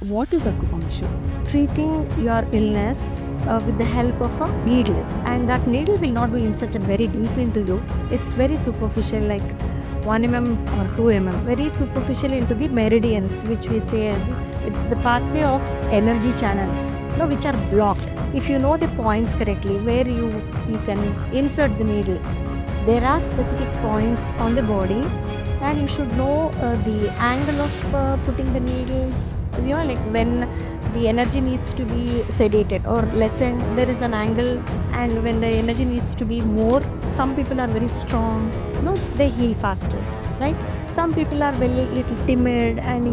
What is acupuncture? Treating your illness with the help of a needle, and that needle will not be inserted very deep into you. It's very superficial, like 1 or 2 very superficial into the meridians, which we say it's the pathway of energy channels, which are blocked. If you know the points correctly where you can insert the needle, there are specific points on the body, and you should know the angle of putting the needles. Like when the energy needs to be sedated or lessened, there is an angle, and when the energy needs to be more, some people are very strong, they heal faster, right? Some people are very little timid and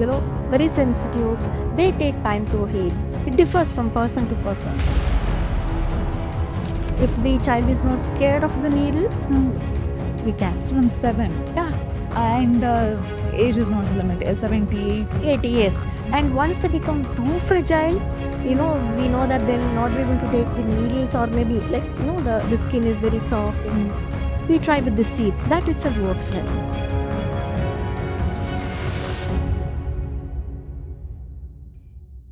very sensitive, they take time to heal. It differs from person to person. If the child is not scared of the needle, we can. From 7. Yeah. And age is not a limit. 70, 80 years. And once they become too fragile, we know that they'll not be able to take the needles, or maybe the skin is very soft. And we try with the seeds. That itself works well.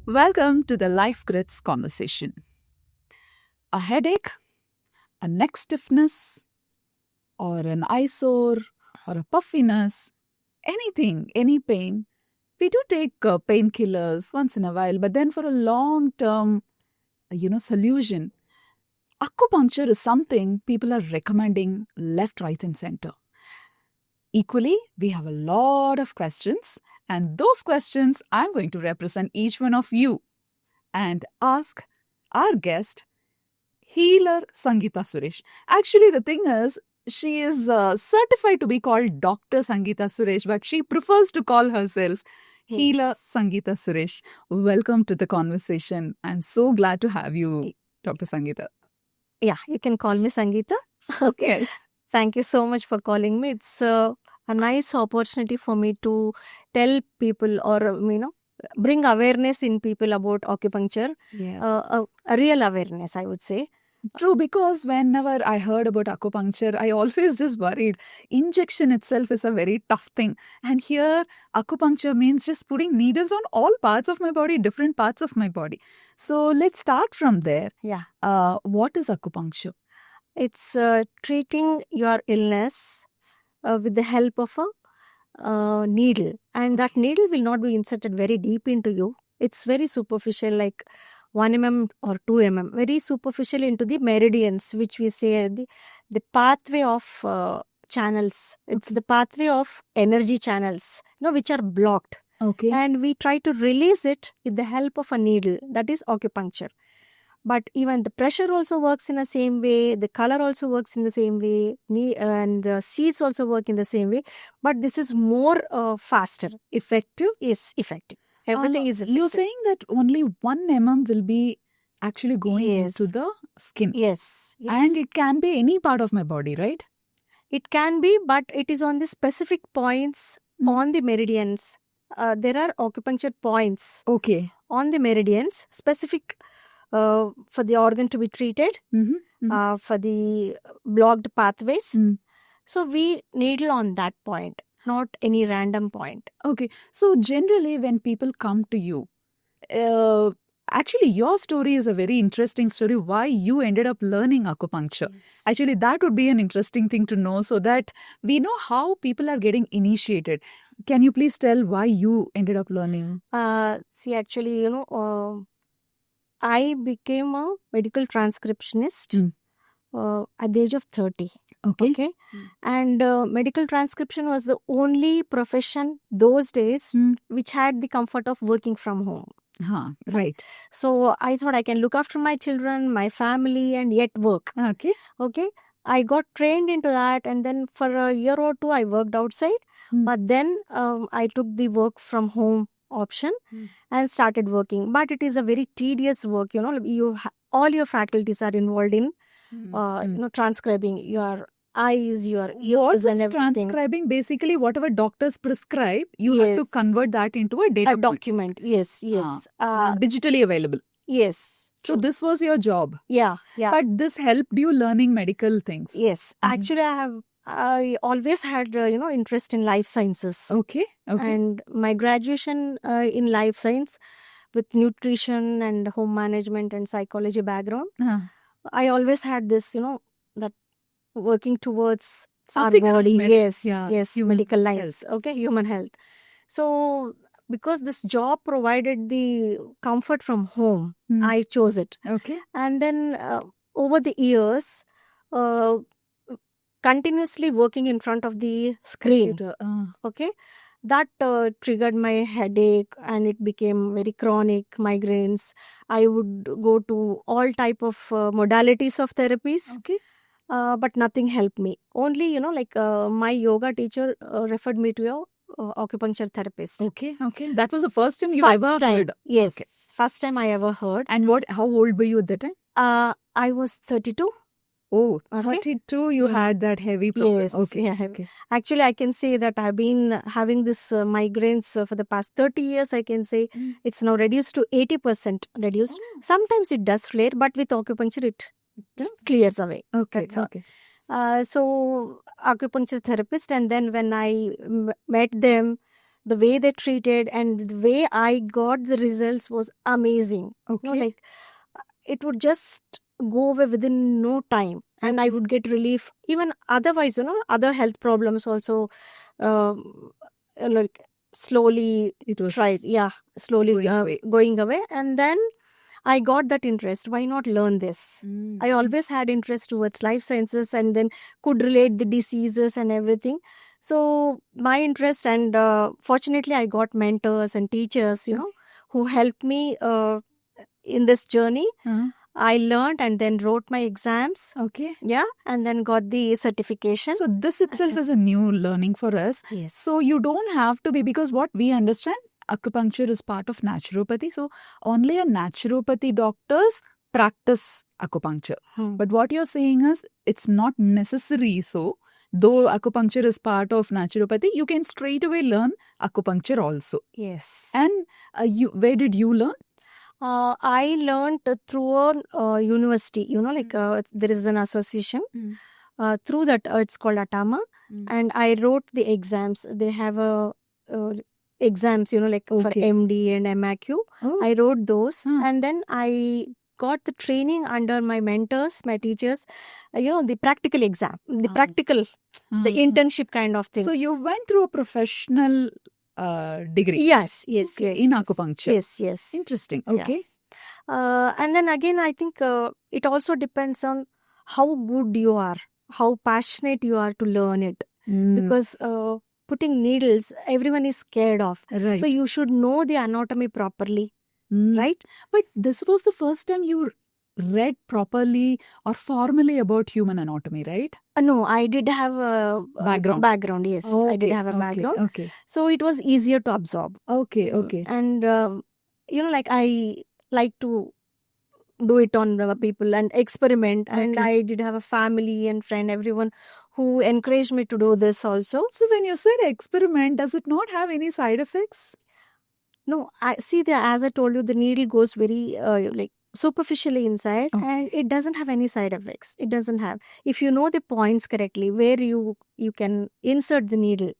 Welcome to the Life Grits conversation. A headache, a neck stiffness, or an eyesore, or a puffiness, anything, any pain. We do take painkillers once in a while, but then for a long-term, solution, acupuncture is something people are recommending left, right, and center. Equally, we have a lot of questions, and those questions I'm going to represent each one of you and ask our guest, healer Sangeeta Suresh. Actually, the thing is, she is certified to be called Dr. Sangeeta Suresh, but she prefers to call herself healer Sangeeta Suresh. Welcome to the conversation. I'm so glad to have you, Dr. Sangeeta. Yeah, you can call me Sangeeta. Okay. Yes. Thank you so much for calling me. It's a nice opportunity for me to tell people, or bring awareness in people about acupuncture. Yes. A real awareness, I would say. True, because whenever I heard about acupuncture, I always just worried. Injection itself is a very tough thing. And here, acupuncture means just putting needles on all parts of my body, different parts of my body. So let's start from there. Yeah. What is acupuncture? It's treating your illness with the help of a needle. And that needle will not be inserted very deep into you. It's very superficial, like 1 or 2 very superficial into the meridians, which we say the pathway of channels. It's the pathway of energy channels, which are blocked. Okay. And we try to release it with the help of a needle. That is acupuncture. But even the pressure also works in the same way, the color also works in the same way, and the seeds also work in the same way. But this is more faster. Effective? Yes, effective. Everything is effective. You're saying that only 1 will be actually going into the skin. Yes. And it can be any part of my body, right? It can be, but it is on the specific points on the meridians. There are acupuncture points on the meridians, specific for the organ to be treated, for the blocked pathways. So we needle on that point, not any random point. Okay. So generally when people come to you, actually your story is a very interesting story, why you ended up learning acupuncture. Yes. Actually, that would be an interesting thing to know, so that we know how people are getting initiated. Can you please tell why you ended up learning? See, actually, I became a medical transcriptionist at the age of 30. Okay. And medical transcription was the only profession those days which had the comfort of working from home. Right. So I thought I can look after my children, my family, and yet work. Okay. I got trained into that, and then for a year or two I worked outside. But then I took the work from home option and started working. But it is a very tedious work. All your faculties are involved in transcribing your eyes, your ears, and everything. Transcribing? Basically, whatever doctors prescribe, you have to convert that into a data document. Yes. Digitally available. Yes. So this was your job. Yeah. But this helped you learning medical things. Yes. Actually, I always had interest in life sciences. Okay. And my graduation in life science with nutrition and home management and psychology background, I always had this, that working towards Something our around body. Yes, yeah, yes, human medical health. lines. Okay, human health. So because this job provided the comfort from home, I chose it. Okay. And then over the years, uh, continuously working in front of the screen, Computer, okay, that triggered my headache, and it became very chronic migraines. I would go to all type of modalities of therapies, Okay. but nothing helped me. Only, my yoga teacher referred me to a acupuncture therapist. Okay. Okay. That was the first time you First ever time, heard. yes, Okay. first time I ever heard. And how old were you at that time? I was 32. Oh, Okay. 32, you had that heavy problem. Yes, Okay. yeah. Okay. Actually, I can say that I've been having this migraines for the past 30 years. I can say it's now reduced to 80% reduced. Sometimes it does flare, but with acupuncture, it just clears away. Okay. That's all. Okay. So acupuncture therapist, and then when I met them, the way they treated and the way I got the results was amazing. Okay. Like it would just go away within no time, and I would get relief. Even otherwise, other health problems also, like slowly It was slowly going away. going away. And then I got that interest. Why not learn this? I always had interest towards life sciences, and then could relate the diseases and everything. So my interest, and fortunately I got mentors and teachers, who helped me in this journey. I learned and then wrote my exams. Okay. Yeah. And then got the certification. So this itself is a new learning for us. Yes. So you don't have to be, because what we understand, acupuncture is part of naturopathy. So only a naturopathy doctors practice acupuncture. But what you're saying is it's not necessary. So though acupuncture is part of naturopathy, you can straight away learn acupuncture also. Yes. And where did you learn? I learned through a university, there is an association. Through that, it's called ATAMA. And I wrote the exams. They have exams, for MD and MAQ. I wrote those. And then I got the training under my mentors, my teachers, the practical exam, the practical, the internship kind of thing. So you went through a professional degree. Yes. In acupuncture. Yes. Interesting. Okay. And then again, I think it also depends on how good you are, how passionate you are to learn it. Because putting needles, everyone is scared of. Right. So you should know the anatomy properly, right? But this was the first time you read properly or formally about human anatomy, right? No, I did have a background. Yes, I did have a background. Okay. So it was easier to absorb. Okay. And I like to do it on people and experiment. And I did have a family and friend, everyone who encouraged me to do this also. So when you said experiment, does it not have any side effects? No, as I told you, the needle goes very superficially inside, and it doesn't have any side effects. It doesn't have. If you know the points correctly, where you can insert the needle,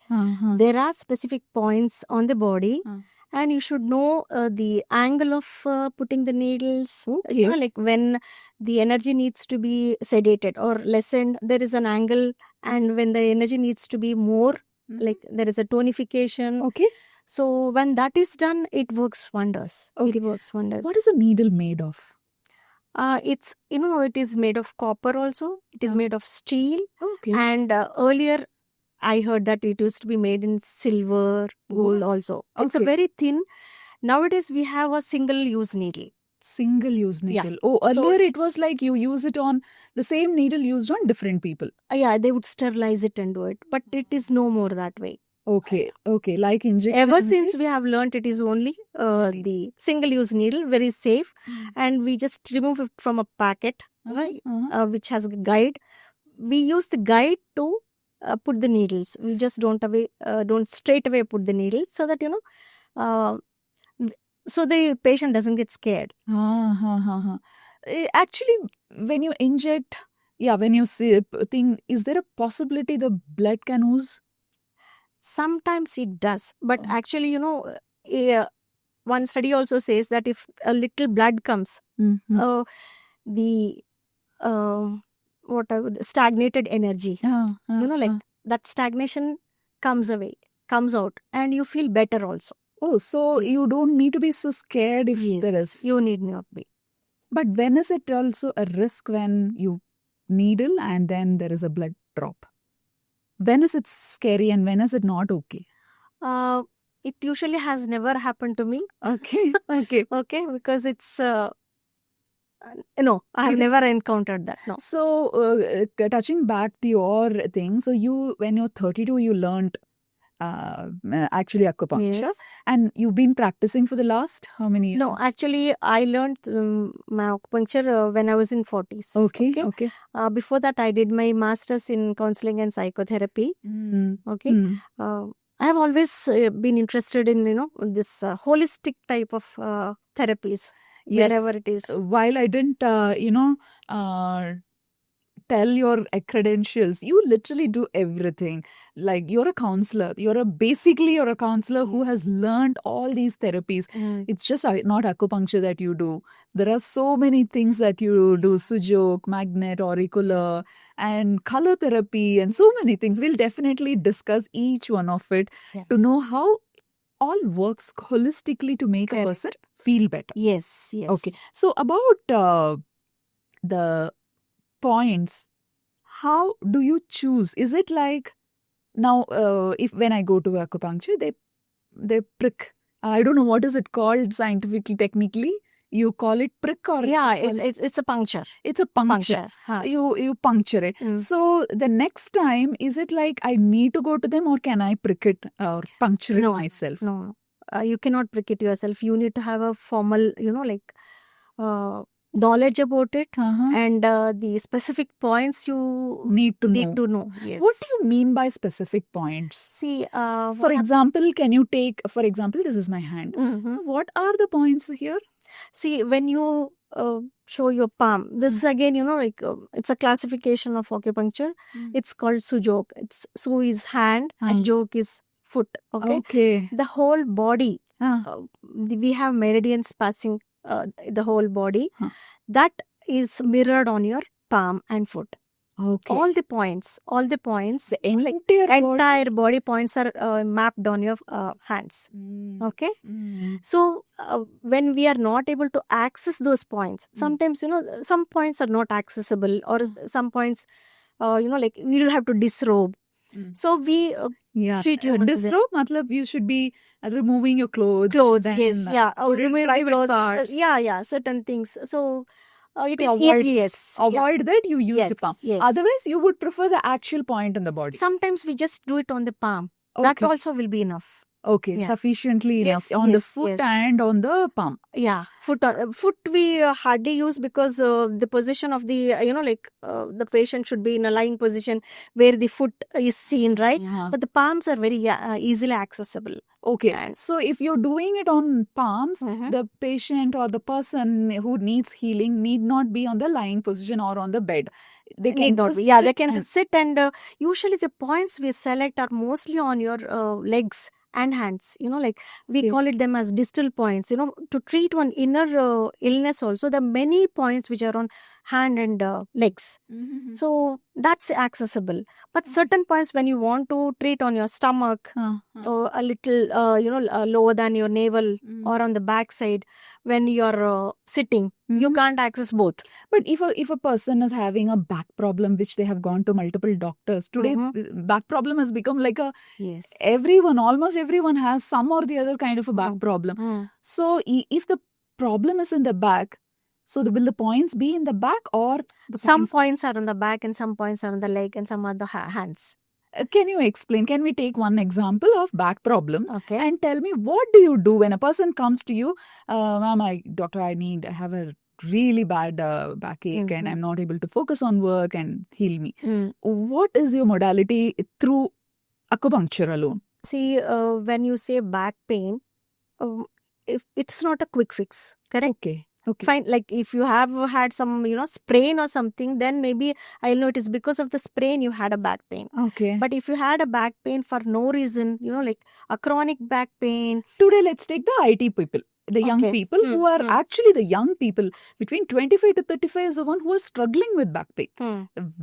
there are specific points on the body, and you should know the angle of putting the needles. Okay. When the energy needs to be sedated or lessened, there is an angle, and when the energy needs to be more, there is a tonification. Okay. So when that is done, it works wonders. Okay. It works wonders. What is a needle made of? It's it is made of copper also. It is made of steel. Okay. And earlier I heard that it used to be made in silver, gold also. It's a very thin. Nowadays we have a single-use needle. Single-use needle. Yeah. Oh, earlier it was like you use it on the same needle used on different people. Yeah, they would sterilize it and do it. But it is no more that way. Okay. Like injection. Ever since we have learned it is only the single-use needle, very safe. And we just remove it from a packet, right, which has a guide. We use the guide to put the needles. We just don't straight away put the needles, so that so the patient doesn't get scared. Actually, when you inject, when you see thing, is there a possibility the blood can ooze? Sometimes it does, but actually, one study also says that if a little blood comes, the stagnated energy, that stagnation comes out, and you feel better also. Oh, so you don't need to be so scared if there is. You need not be. But when is it also a risk when you needle and then there is a blood drop? When is it scary and when is it not okay? It usually has never happened to me. Okay. Okay, because it's no, I have never encountered that. No. So touching back to your thing, so when you're 32, you learned actually acupuncture, Yes. and you've been practicing for the last how many years? No, actually, I learned my acupuncture when I was in 40s. Okay. Before that, I did my master's in counseling and psychotherapy. Okay. I have always been interested in this holistic type of therapies. Yes. Wherever it is. While I didn't tell your credentials, you literally do everything. Like you're a counselor. Basically a counselor who has learned all these therapies. It's just not acupuncture that you do. There are so many things that you do: sujok, magnet, auricular, and color therapy, and so many things. We'll definitely discuss each one of it to know how all works holistically to make a person feel better. Yes. Okay. So about the points, how do you choose? Is it like now if when I go to acupuncture, they prick. I don't know what is it called scientifically, technically. You call it prick or it's a puncture. It's a puncture. You puncture it. So the next time, is it like I need to go to them or can I prick it or puncture it myself? No. You cannot prick it yourself. You need to have a formal, knowledge about it, and the specific points you need to know. Yes. What do you mean by specific points? See, for example, can you take, for example, this is my hand. What are the points here? See, when you show your palm, this is again, it's a classification of acupuncture. It's called sujok. Su is hand and jok is foot. Okay. The whole body, we have meridians passing the whole body. That is mirrored on your palm and foot. Okay. All the points, the entire body points are mapped on your hands. Okay. So when we are not able to access those points, sometimes some points are not accessible, or some points we will have to disrobe. So we treat you disrobe. Matlab you should be removing your clothes. Yes, removing clothes. Certain things. So it is avoid that you use the palm. Yes. Otherwise, you would prefer the actual point in the body. Sometimes we just do it on the palm. That also will be enough. Okay, sufficiently enough on the foot and on the palm. Yeah, foot we hardly use because the position of the the patient should be in a lying position where the foot is seen, right? But the palms are very easily accessible. Okay, so if you're doing it on palms, the patient or the person who needs healing need not be on the lying position or on the bed. They can they can sit, and usually the points we select are mostly on your legs and hands. We call it them as distal points. To treat one inner illness also, there are many points which are on hand and legs. So that's accessible. But certain points when you want to treat on your stomach, or a little lower than your navel, or on the back side, when you're sitting, you can't access both. But if a person is having a back problem, which they have gone to multiple doctors, today back problem has become like almost everyone has some or the other kind of a back problem. So if the problem is in the back, so will the points be in the back, or some points are on the back and some points are on the leg and some are the hands? Can you explain? Can we take one example of back problem? Okay. And tell me, what do you do when a person comes to you, ma'am, doctor, I have a really bad backache and I'm not able to focus on work and heal me. What is your modality through acupuncture alone? See, when you say back pain, it's not a quick fix, correct? Okay. Fine. Like if you have had some, sprain or something, then maybe I'll know it is because of the sprain you had a back pain. Okay. But if you had a back pain for no reason, like a chronic back pain. Today, let's take the IT people. the young Okay. people who are actually the young people between 25 to 35 is the one who are struggling with back pain.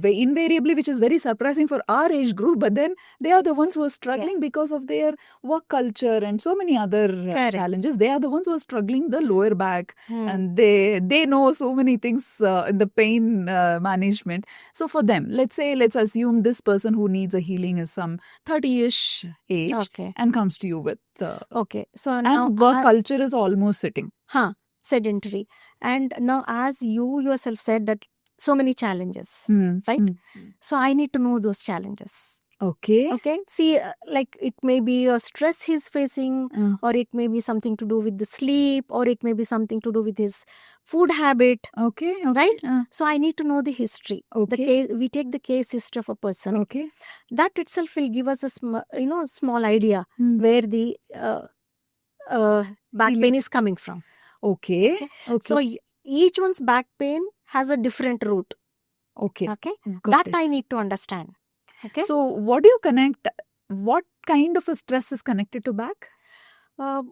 Invariably, which is very surprising for our age group, but then they are the ones who are struggling because of their work culture and so many other Correct. challenges. They are the ones who are struggling the lower back, and they know so many things in the pain management. So for them, let's assume this person who needs a healing is some 30-ish age Okay. and comes to you with Okay. So now and work culture is almost sitting. sedentary. And now, as you yourself said that so many challenges, right? So I need to know those challenges. Okay. See, like it may be a stress he's facing, or it may be something to do with the sleep, or it may be something to do with his food habit. Okay. Right? So I need to know the history. Okay. We take the case history of a person. Okay. That itself will give us a small idea where the back pain is coming from. Okay. So each one's back pain has a different root. Okay. That I need to understand. Okay. So what do you connect? What kind of a stress is connected to back?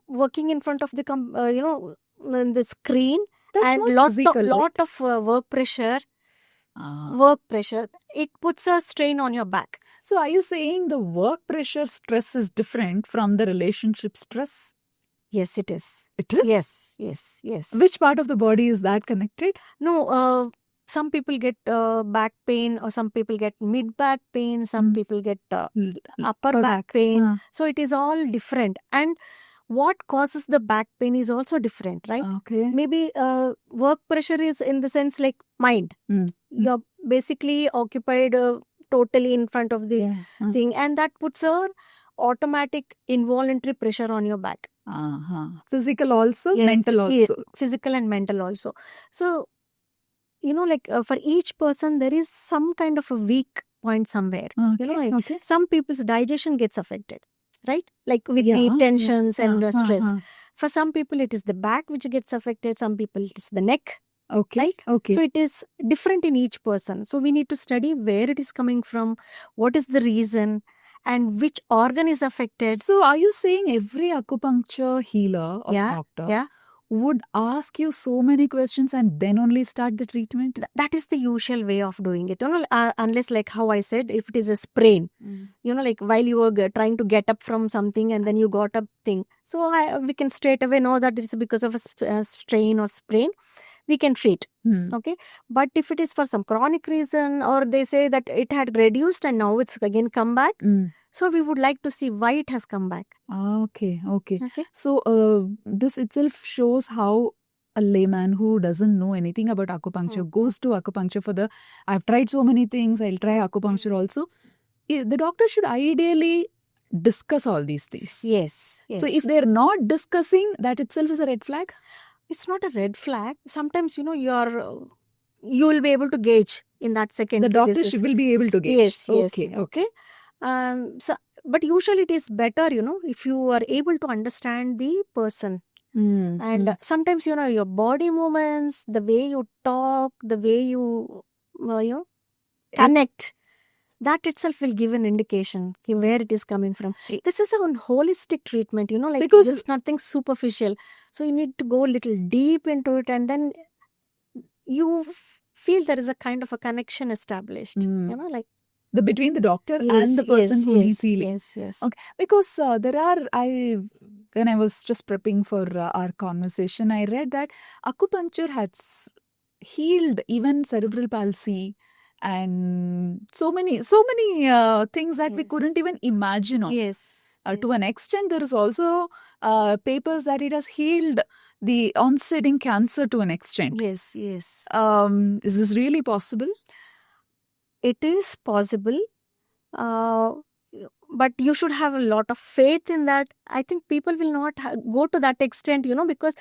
Working in front of the the screen. That's and lot of work pressure. Work pressure, it puts a strain on your back. So are you saying the work pressure stress is different from the relationship stress? Yes, it is. It is? Yes. Which part of the body is that connected? No, some people get back pain, or some people get mid back pain, some people get upper back pain. So it is all different. And what causes the back pain is also different, right? Okay. Maybe work pressure is in the sense like mind. You're basically occupied totally in front of the thing, and that puts a automatic involuntary pressure on your back. Physical also, mental also. Physical and mental also. So, for each person, there is some kind of a weak point somewhere. Some people's digestion gets affected, right? Like with the tensions and stress. For some people, it is the back which gets affected. Some people, it is the neck. Okay. So it is different in each person. So we need to study where it is coming from, what is the reason, and which organ is affected. So are you saying every acupuncture healer or doctor would ask you so many questions and then only start the treatment? That is the usual way of doing it. Unless, like how I said, if it is a sprain, like while you were trying to get up from something and then you got up thing. So we can straight away know that it's because of a strain or sprain. We can treat. Okay. But if it is for some chronic reason, or they say that it had reduced and now it's again come back. So we would like to see why it has come back. Okay. So this itself shows how a layman who doesn't know anything about acupuncture goes to acupuncture for I've tried so many things, I'll try acupuncture also. The doctor should ideally discuss all these things. Yes. So if they're not discussing, that itself is a red flag? It's not a red flag. Sometimes, you will be able to gauge in that second. The doctor will be able to gauge. Yes. Okay. But usually it is better, if you are able to understand the person. And sometimes, your body movements, the way you talk, the way you, connect, that itself will give an indication where it is coming from. This is a holistic treatment, because it's nothing superficial. So you need to go a little deep into it, and then you feel there is a kind of a connection established, between the doctor and the person who needs healing. Yes. Okay, because when I was just prepping for our conversation, I read that acupuncture has healed even cerebral palsy and so many things that we couldn't even imagine of. To an extent, there is also papers that it has healed the onsetting cancer to an extent. Yes. Is this really possible? It is possible, but you should have a lot of faith in that. I think people will not go to that extent, because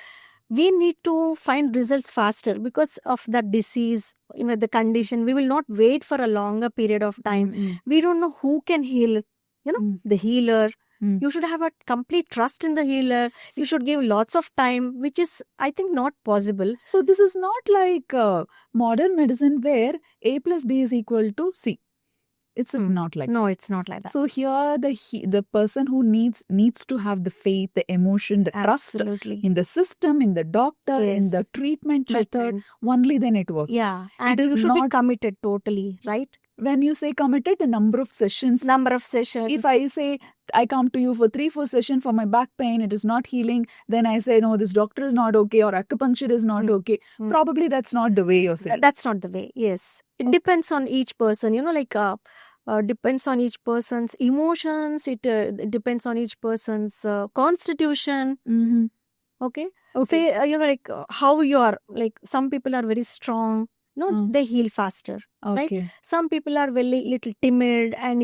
we need to find results faster because of that disease, the condition. We will not wait for a longer period of time. We don't know who can heal, the healer. You should have a complete trust in the healer. You should give lots of time, which is, I think, not possible. So this is not like modern medicine where A plus B is equal to C. It's Hmm. not like No, it's not like that. So here the person who needs to have the faith, the emotion, the trust Absolutely. in the system, in the doctor, in Yes. the treatment method. Treatment. Only then it works. Yeah, and is you should be not- committed totally, right? When you say committed, the number of sessions. Number of sessions. If I say I come to you for 3-4 sessions for my back pain, it is not healing, then I say no, this doctor is not okay or acupuncture is not okay. Probably that's not the way you're saying. That's not the way. Yes, it depends on each person. Depends on each person's emotions. It depends on each person's constitution. Mm-hmm. Okay. Okay. Say how you are. Like some people are very strong. They heal faster. Okay. Right? Some people are very little timid and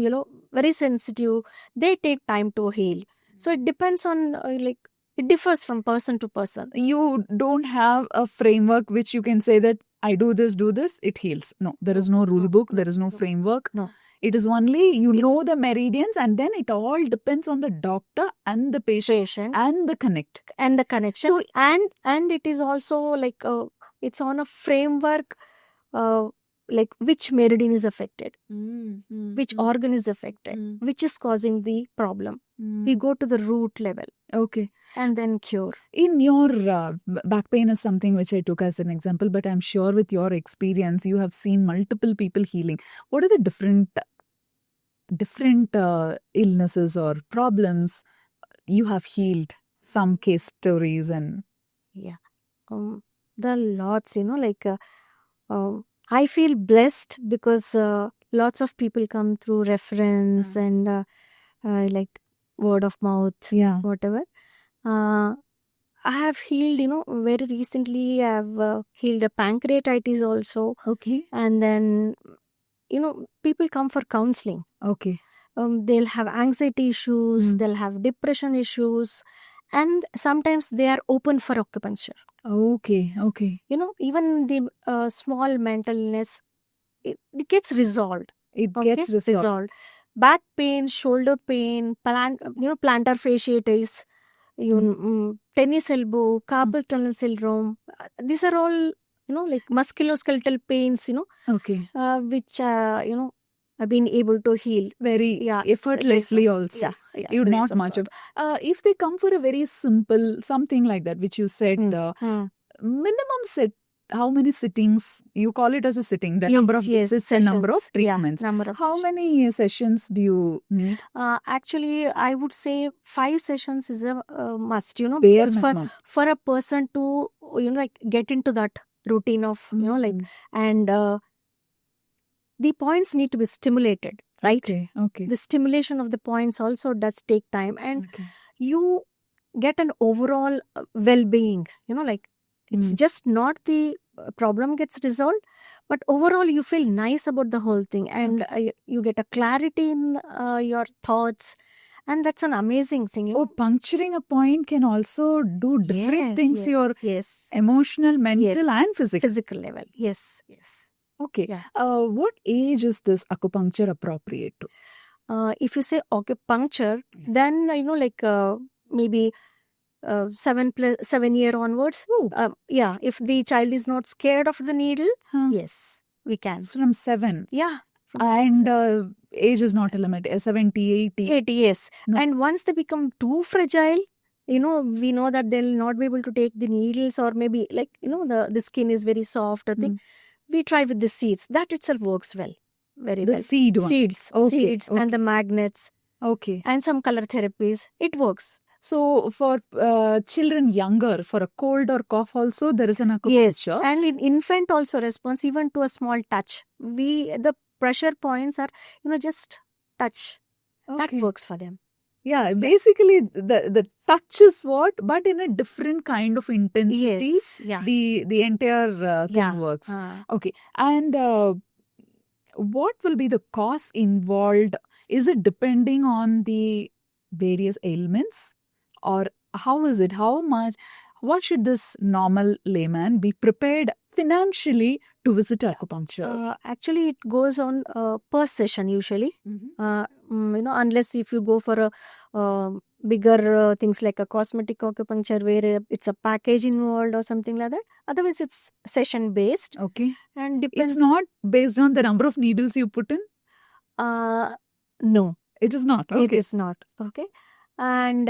very sensitive. They take time to heal. So it depends on it differs from person to person. You don't have a framework which you can say that I do this, it heals. No, there is no rule book, there is no framework. No. It is only know the meridians, and then it all depends on the doctor and the patient and the connect. And the connection. So, and it is also it's on a framework like which meridian is affected, which organ is affected, which is causing the problem. We go to the root level. Okay. And then cure. In your back pain is something which I took as an example, but I'm sure with your experience, you have seen multiple people healing. What are the different illnesses or problems you have healed? Some case stories and... Yeah. There are lots, I feel blessed because lots of people come through reference and like word of mouth, whatever. I have healed, very recently I have healed a pancreatitis also. Okay. And then, people come for counseling. Okay. They'll have anxiety issues, they'll have depression issues, and sometimes they are open for acupuncture. Okay. Even the small mental illness, it gets resolved. It gets resolved. Back pain, shoulder pain, plantar fasciitis, tennis elbow, carpal tunnel syndrome. These are all, like musculoskeletal pains, Okay. Which, I've been able to heal. Very effortlessly also. Yeah, you not much of... if they come for a very simple, something like that, which you said, minimum set, how many sittings? You call it as a sitting. The number of visits and number of treatments. How many sessions do you need? Actually, I would say 5 sessions is a must, Bare for a person to, get into that routine of, and the points need to be stimulated, right? Okay. The stimulation of the points also does take time, and you get an overall well-being, it's just not the problem gets resolved, but overall you feel nice about the whole thing, and you get a clarity in your thoughts, and that's an amazing thing. Puncturing a point can also do different things, your emotional, mental and physical level. Yes. Okay. Yeah. What age is this acupuncture appropriate to? If you say acupuncture, then maybe 7 year onwards. If the child is not scared of the needle, yes, we can. From 7? Yeah. And age is not a limit. 70, 80? 80, yes. No. And once they become too fragile, we know that they'll not be able to take the needles, or maybe the skin is very soft or thing. We try with the seeds. That itself works well. Very well. The seed one? Seeds. Seeds and the magnets. Okay. And some color therapies. It works. So for children younger, for a cold or cough also, there is an acupuncture. Yes. And in infant also response, even to a small touch. The pressure points are, just touch. That works for them. Yeah, basically the touch is what, but in a different kind of intensity. Yes, yeah. The entire thing works. Okay, and what will be the cost involved? Is it depending on the various ailments, or how is it? How much? What should this normal layman be prepared financially to visit acupuncture? Actually, it goes on per session usually. Unless if you go for a bigger things like a cosmetic acupuncture where it's a package involved or something like that. Otherwise, it's session based. Okay. And depends. It's not based on the number of needles you put in? No, It is not. it Okay. is not. Okay. And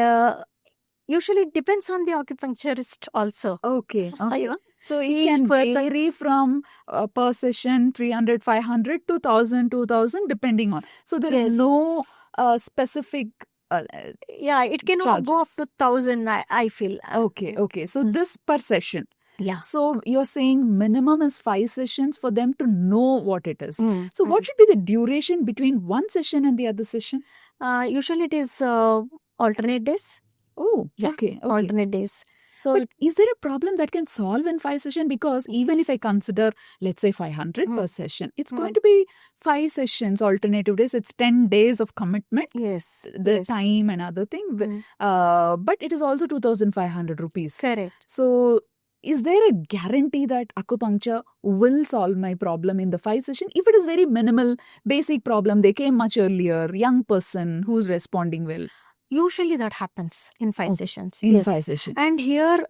usually it depends on the acupuncturist also. Okay. Okay. You know, So it each can person- vary from per session 300, 500 to 1000, 2000 depending on. So there is Yes. no specific. Yeah, it can go up Charges. to 1,000, I feel. Okay. Okay. So this per session. Yeah. So you're saying minimum is 5 sessions for them to know what it is. Mm, So what should be the duration between one session and the other session? Usually it is alternate days. Oh, Yeah, okay. Okay. Alternate days. So But is there a problem that can solve in 5 sessions? Because even if I consider, let's say 500 per session, it's going to be 5 sessions, alternative days. It's 10 days of commitment, yes, the yes. time and other thing. But it is also 2,500 rupees. Correct. So is there a guarantee that acupuncture will solve my problem in the 5 session? If it is very minimal, basic problem, they came much earlier, young person who's responding well. Usually that happens in 5 Okay. sessions. In Yes. 5 sessions. And here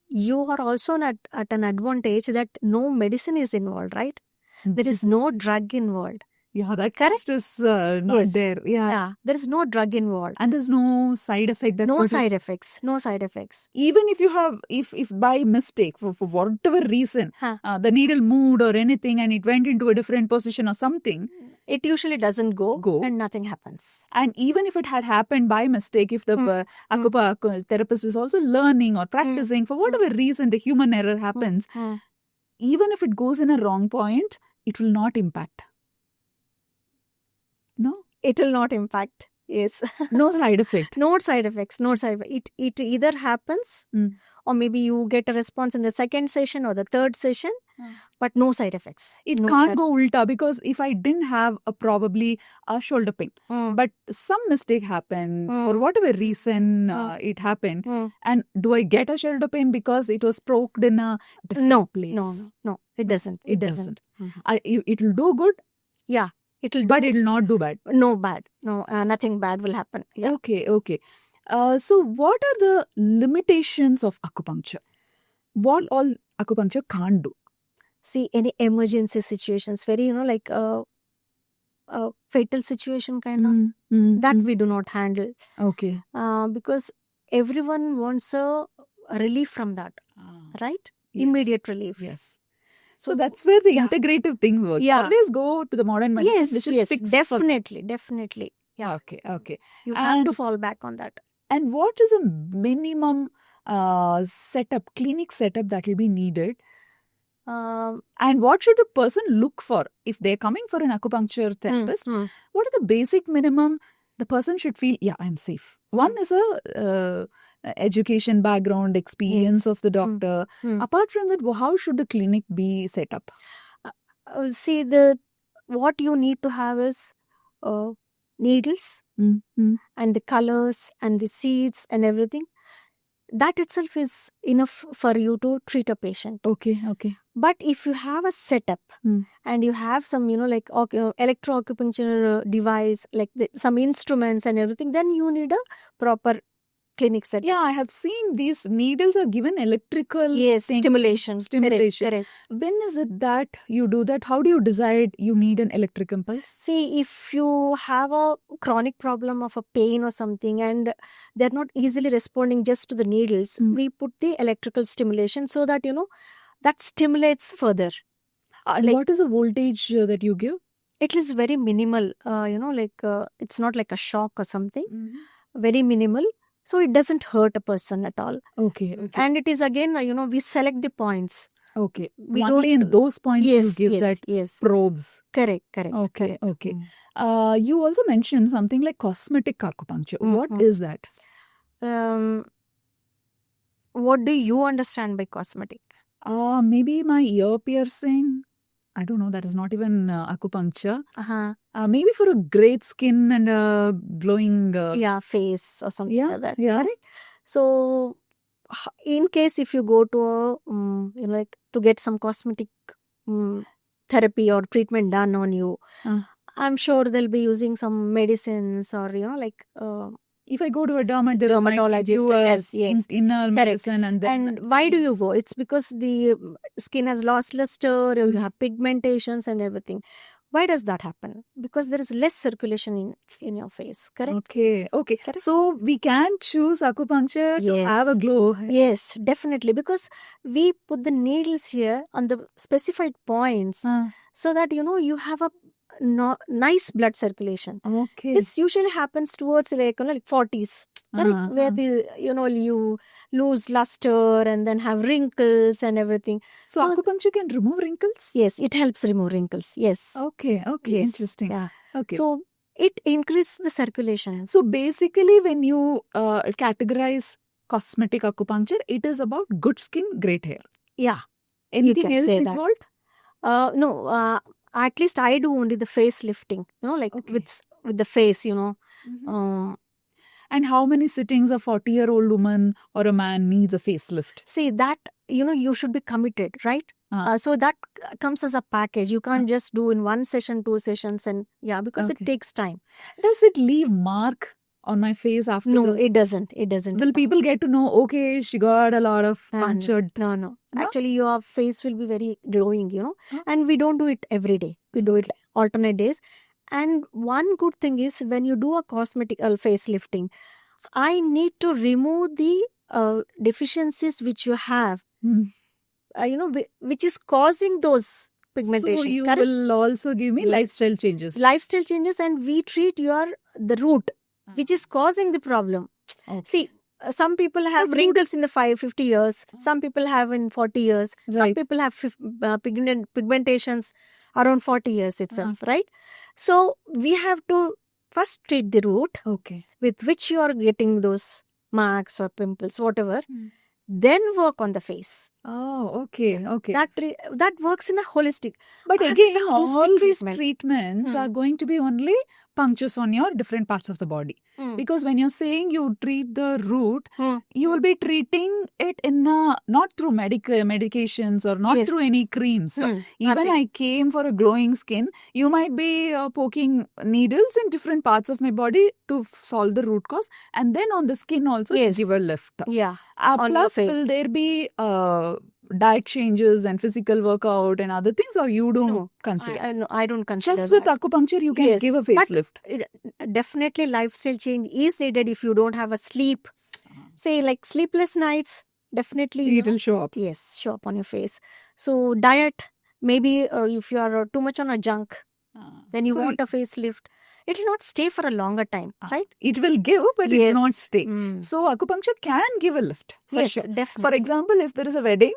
you are also at an advantage that no medicine is involved, right? There is no drug involved. Yeah, that Correct? cost is not Yes. there. Yeah. Yeah, there is no drug involved. And there's no side effect. That's No what side is- effects. No side effects. Even if you have, if by mistake, for whatever reason, Huh. the needle moved or anything and it went into a different position or something, It usually doesn't go, Go. and nothing happens. and even if it had happened by mistake, if the therapist is also learning or practicing, for whatever reason the human error happens, even if it goes in a wrong point, it will not impact. No? It will not impact. Yes. No side effect. No side effects. No side effect. It either happens Mm. or maybe you get a response in the second session or the third session, but no side effects. It No can't side- go ulta, because if I didn't have probably a shoulder pain, but some mistake happened for whatever reason it happened, and do I get a shoulder pain because it was poked in a different No, place? no, it doesn't. It doesn't. Mhm. It will do good, Yeah, it will. but it will not do bad. No bad. No, nothing bad will happen. Yeah. Okay, okay. So what are the limitations of acupuncture? What all acupuncture can't do? See, any emergency situations, very like a fatal situation kind of, that we do not handle Okay. because everyone wants a relief from that, right? Yes. Immediate relief. Yes. So that's where the Yeah. integrative thing works. Yeah. Always go to the modern medicine. Yes, which will yes, fix for- definitely. Yeah, Okay, okay. you have to And- fall back on that. And what is a minimum setup, clinic setup that will be needed? And what should the person look for if they're coming for an acupuncture therapist? What are the basic minimum the person should feel? Yeah, I'm safe. One is a education background, experience of the doctor. Apart from that, how should the clinic be set up? See, what you need to have is needles and the colors and the seeds and everything. That itself is enough for you to treat a patient. Okay, okay. But if you have a setup and you have some, like electroacupuncture device, like some instruments and everything, then you need a proper clinic setup. Yeah, I have seen these needles are given electrical Yes, thing. stimulation. Stimulation. Correct. When is it that you do that? How do you decide you need an electric impulse? See, if you have a chronic problem of a pain or something and they're not easily responding just to the needles, we put the electrical stimulation so that, that stimulates further. And Like- what is the voltage that you give? It is very minimal, it's not like a shock or something, very minimal. So it doesn't hurt a person at all. Okay, okay. And it is again, we select the points. Okay. We Only in those points Yes, you give yes, that yes. probes. Correct. Okay, okay. Mm. You also mentioned something like cosmetic acupuncture. What is that? What do you understand by cosmetic? Maybe my ear piercing. I don't know. That is not even acupuncture. Uh-huh. Maybe for a great skin and a glowing. Face or something Yeah, like that. yeah. Correct? So, in case if you go to a, to get some cosmetic therapy or treatment done on you, I'm sure they'll be using some medicines or, If I go to a dermatologist, yes, yes. inner medicine, and then. And why do you go? It's because the skin has lost luster, or you have pigmentations and everything. Why does that happen? Because there is less circulation in your face, correct? Okay. Correct. So we can choose acupuncture to have a Yes. glow. Yes, definitely. Because we put the needles here on the specified points so that you have a nice blood circulation. Okay. This usually happens towards like 40s, correct? Where you lose luster and then have wrinkles and everything. So acupuncture can remove wrinkles? Yes, it helps remove wrinkles. Yes. Okay. Yes. Interesting. Yeah. Okay. So it increases the circulation. So basically, when you categorize cosmetic acupuncture, it is about good skin, great hair. Yeah. Anything can else say that. involved? No. At least I do only the face lifting. Like Okay. with the face. And how many sittings a 40-year-old woman or a man needs a facelift? See that you should be committed, right? So that comes as a package. You can't just do in one session, 2 sessions, and because it takes time. Does it leave mark on my face after? No, it doesn't. It doesn't. Will people get to know, okay, she got a lot of punctured? No. Actually, your face will be very glowing, and we don't do it every day. We do it alternate days. And one good thing is when you do a cosmetic facelifting, I need to remove the deficiencies which you have, which is causing those pigmentation. So you correct? will also give me lifestyle changes. Lifestyle changes, and we treat the root, which is causing the problem. Okay. See, some people have wrinkles in the 50 years. Some people have in 40 years. Some Right. people have pigmentations around 40 years itself, right? So we have to first treat the root Okay. with which you are getting those marks or pimples, whatever. Then work on the face. Oh, okay. That works in a holistic. But As again, a holistic all these treatment. treatments are going to be only punctures on your different parts of the body. Because when you're saying you treat the root, you will be treating it in not through medications or not Yes. through any creams. Even Nothing. I came for a glowing skin, you might be poking needles in different parts of my body to solve the root cause, and then on the skin also Yes. give a lift. Yeah. on your Plus, will face. there be diet changes and physical workout and other things, or you don't consider? No, I don't consider Just with that. acupuncture, you can Yes, give a but facelift. Definitely lifestyle change is needed if you don't have a sleep. Say like sleepless nights, definitely It will show up. yes, show up on your face. So diet, maybe if you are too much on a junk, then you So want a facelift. It will not stay for a longer time, right? it will give, but it Yes. will not stay. Mm. So acupuncture can give a lift. For Yes, sure. definitely. For example, if there is a wedding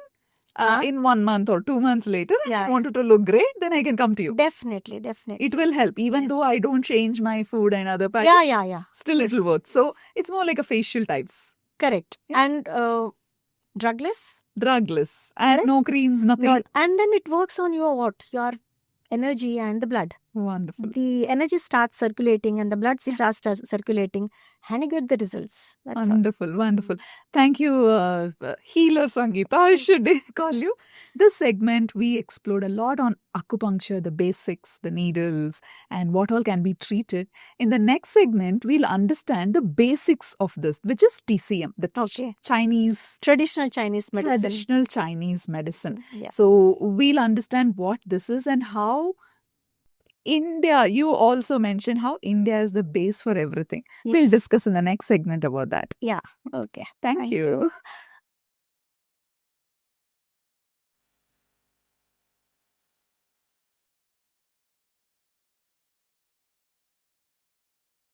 in 1 month or 2 months later, and I wanted to look great, then I can come to you. Definitely. It will help, even though I don't change my food and other packages. Yeah. Still, it will work. So it's more like a facial types. Correct. And drugless? Drugless and Right? no creams, nothing. No, and then it works on your energy and the blood. Wonderful. The energy starts circulating and the blood starts circulating, and you get the results. That's all. Wonderful. Thank you, healer Sangeeta. I should call you. This segment, we explored a lot on acupuncture, the basics, the needles, and what all can be treated. In the next segment, we'll understand the basics of this, which is TCM, the Chinese Traditional Chinese medicine. traditional Chinese medicine. Yeah. So we'll understand what this is and how India, you also mentioned how India is the base for everything. We'll Yes. discuss in the next segment about that. Yeah. Okay. Thank Thank you.